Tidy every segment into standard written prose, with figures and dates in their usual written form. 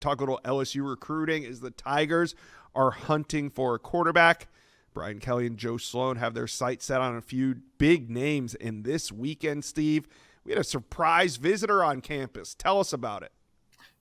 talk a little LSU recruiting as the Tigers are hunting for a quarterback. Brian Kelly and Joe Sloan have their sights set on a few big names in this weekend, Steve. We had a surprise visitor on campus. Tell us about it.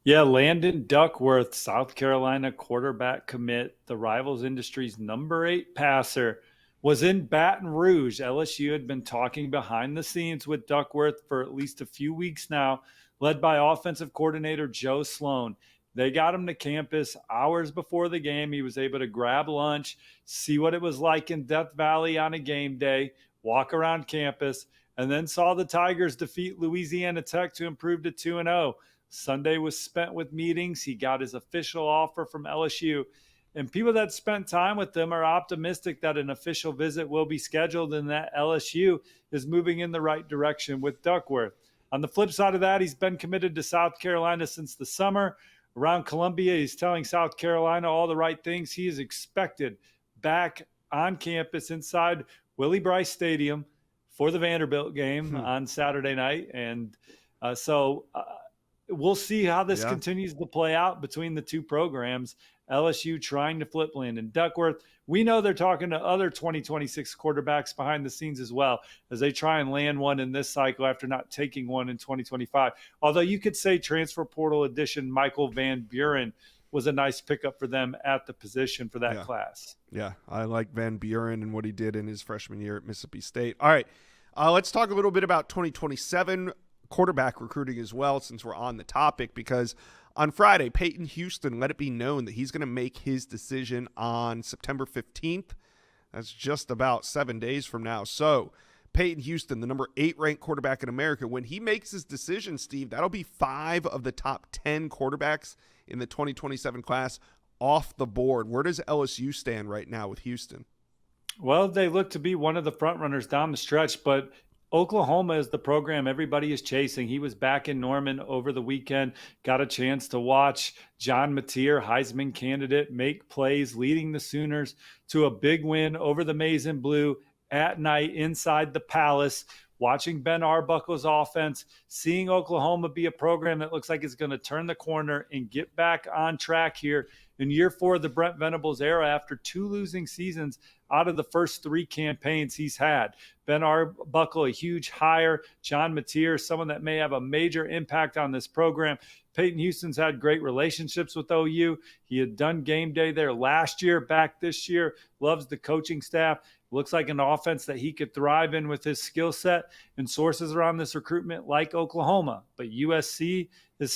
Yeah, Landon Duckworth, South Carolina quarterback commit, the Rivals Industries number 8 passer, was in Baton Rouge. LSU had been talking behind the scenes with Duckworth for at least a few weeks now, led by offensive coordinator Joe Sloan. They got him to campus hours before the game. He was able to grab lunch, see what it was like in Death Valley on a game day, walk around campus, and then saw the Tigers defeat Louisiana Tech to improve to 2-0. Sunday was spent with meetings. He got his official offer from LSU. And people that spent time with them are optimistic that an official visit will be scheduled and that LSU is moving in the right direction with Duckworth. On the flip side of that, he's been committed to South Carolina since the summer. Around Columbia, he's telling South Carolina all the right things. He is expected back on campus inside Willie Bryce Stadium for the Vanderbilt game on Saturday night. And so we'll see how this continues to play out between the two programs. LSU trying to flip Landon Duckworth. We know they're talking to other 2026 quarterbacks behind the scenes as well as they try and land one in this cycle after not taking one in 2025. Although you could say transfer portal addition Michael Van Buren was a nice pickup for them at the position for that class. Yeah, I like Van Buren and what he did in his freshman year at Mississippi State. All right, let's talk a little bit about 2027 quarterback recruiting as well, since we're on the topic, because on Friday, Peyton Houston let it be known that he's going to make his decision on September 15th. That's just about 7 days from now. So Peyton Houston, the number 8 ranked quarterback in America, when he makes his decision, Steve, that'll be 5 of the top 10 quarterbacks in the 2027 class off the board. Where does LSU stand right now with Houston? Well, they look to be one of the front runners down the stretch, but Oklahoma is the program everybody is chasing. He was back in Norman over the weekend, got a chance to watch John Mateer, Heisman candidate, make plays, leading the Sooners to a big win over the Maize and Blue at night inside the Palace, watching Ben Arbuckle's offense, seeing Oklahoma be a program that looks like it's going to turn the corner and get back on track here in year 4 of the Brent Venables era after 2 losing seasons out of the first 3 campaigns he's had. Ben Arbuckle, a huge hire. John Mateer, someone that may have a major impact on this program. Peyton Houston's had great relationships with OU. He had done game day there last year, back this year, loves the coaching staff. Looks like an offense that he could thrive in with his skill set, and sources around this recruitment like Oklahoma. But USC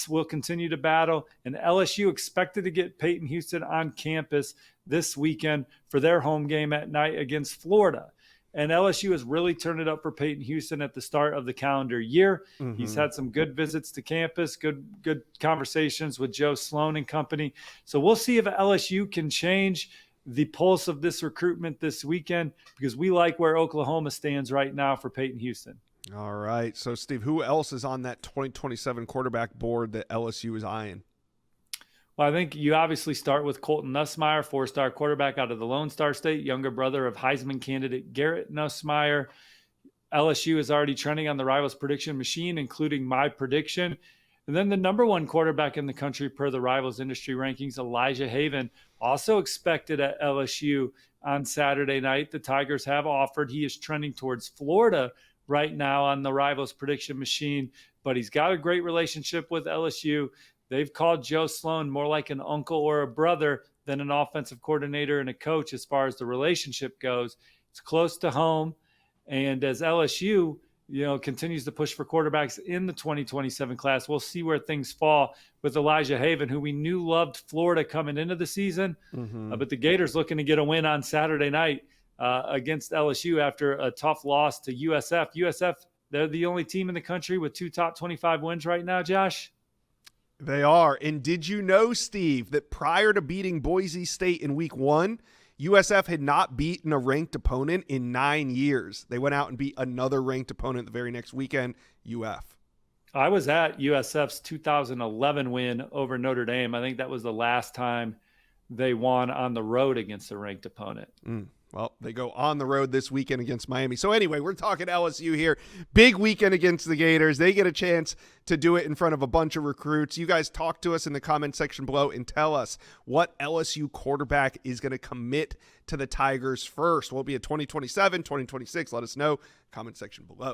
will continue to battle, and LSU expected to get Peyton Houston on campus this weekend for their home game at night against Florida. And LSU has really turned it up for Peyton Houston at the start of the calendar year. Mm-hmm. He's had some good visits to campus, good conversations with Joe Sloan and company. So we'll see if LSU can change the pulse of this recruitment this weekend, because we like where Oklahoma stands right now for Peyton Houston. All right. So, Steve, who else is on that 2027 quarterback board that LSU is eyeing? Well, I think you obviously start with Colton Nussmeier, 4-star quarterback out of the Lone Star State, younger brother of Heisman candidate Garrett Nussmeier. LSU is already trending on the Rivals prediction machine, including my prediction. And then the number 1 quarterback in the country per the Rivals industry rankings, Elijah Haven, also expected at LSU on Saturday night. The Tigers have offered. He is trending towards Florida right now on the Rivals prediction machine, but he's got a great relationship with LSU. They've called Joe Sloan more like an uncle or a brother than an offensive coordinator and a coach as far as the relationship goes. It's close to home. And as LSU, continues to push for quarterbacks in the 2027 class, we'll see where things fall with Elijah Haven, who we knew loved Florida coming into the season. Mm-hmm. But the Gators looking to get a win on Saturday night against LSU after a tough loss to USF. USF, they're the only team in the country with 2 top 25 wins right now, Josh. They are. And did you know, Steve, that prior to beating Boise State in week 1, USF had not beaten a ranked opponent in 9 years. They went out and beat another ranked opponent the very next weekend, UF. I was at USF's 2011 win over Notre Dame. I think that was the last time they won on the road against a ranked opponent. Well, they go on the road this weekend against Miami. So anyway, we're talking LSU here. Big weekend against the Gators. They get a chance to do it in front of a bunch of recruits. You guys talk to us in the comment section below and tell us what LSU quarterback is going to commit to the Tigers first. Will it be a 2027, 2026? Let us know. Comment section below.